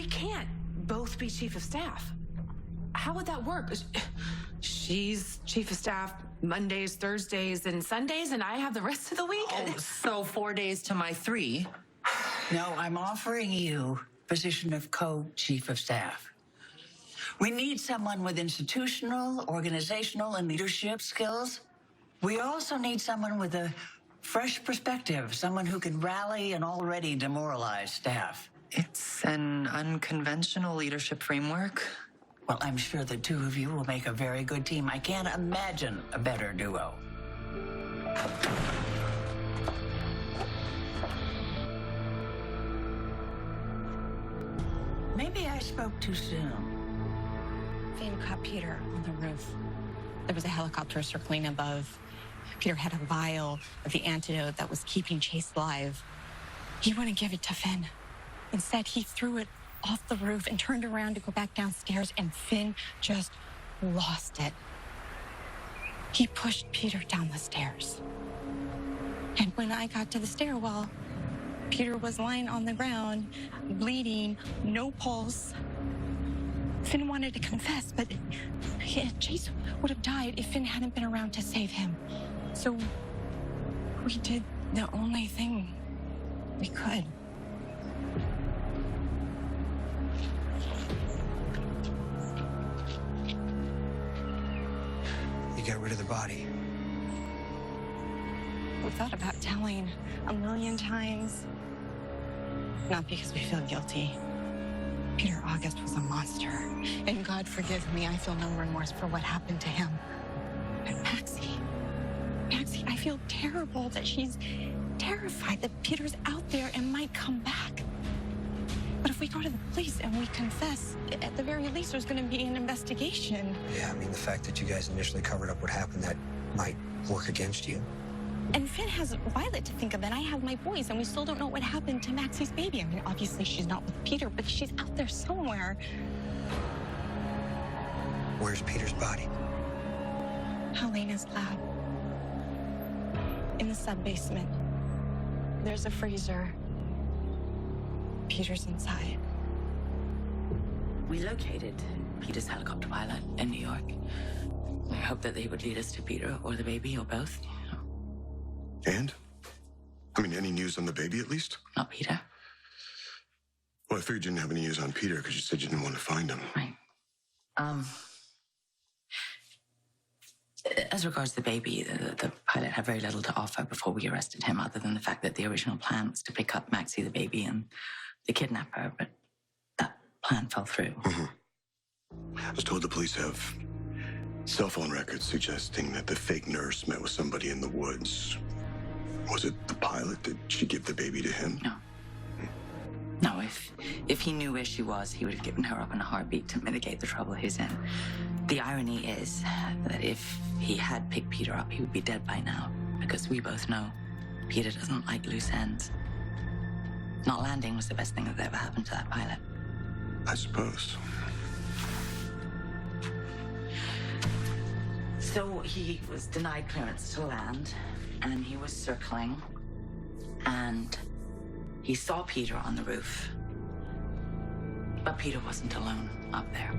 we can't both be chief of staff. How would that work? She's chief of staff Mondays, Thursdays, and Sundays, and I have the rest of the week? Oh, so 4 days to my 3. No, I'm offering you position of co-chief of staff. We need someone with institutional, organizational, and leadership skills. We also need someone with a fresh perspective, someone who can rally an already demoralized staff. It's an unconventional leadership framework. Well, I'm sure the two of you will make a very good team. I can't imagine a better duo. Maybe I spoke too soon. Finn caught Peter on the roof. There was a helicopter circling above. Peter had a vial of the antidote that was keeping Chase alive. He wouldn't give it to Finn. Instead, he threw it off the roof and turned around to go back downstairs, and Finn just lost it. He pushed Peter down the stairs. And when I got to the stairwell, Peter was lying on the ground, bleeding, no pulse. Finn wanted to confess, but Chase would have died if Finn hadn't been around to save him. So we did the only thing we could. You got rid of the body. We thought about telling a million times. Not because we feel guilty. Peter August was a monster. And God forgive me, I feel no remorse for what happened to him. But Maxie, I feel terrible that she's terrified that Peter's out there and might come back. But if we go to the police and we confess, at the very least, there's going to be an investigation. Yeah, I mean, the fact that you guys initially covered up what happened, that might work against you. And Finn has Violet to think of, and I have my boys, and we still don't know what happened to Maxie's baby. I mean, obviously she's not with Peter, but she's out there somewhere. Where's Peter's body? Helena's lab. In the sub-basement. There's a freezer. Peter's inside. We located Peter's helicopter pilot in New York. We hoped that they would lead us to Peter or the baby or both. And? I mean, any news on the baby at least? Not Peter. Well, I figured you didn't have any news on Peter because you said you didn't want to find him. Right. As regards the baby, the pilot had very little to offer before we arrested him, other than the fact that the original plan was to pick up Maxie the baby and the kidnapper, but that plan fell through. Mm-hmm. I was told the police have cell phone records suggesting that the fake nurse met with somebody in the woods. Was it the pilot? Did she give the baby to him? No. No, if he knew where she was, he would have given her up in a heartbeat to mitigate the trouble he's in. The irony is that if he had picked Peter up, he would be dead by now, because we both know Peter doesn't like loose ends. Not landing was the best thing that ever happened to that pilot. I suppose. So he was denied clearance to land, and he was circling, and he saw Peter on the roof. But Peter wasn't alone up there.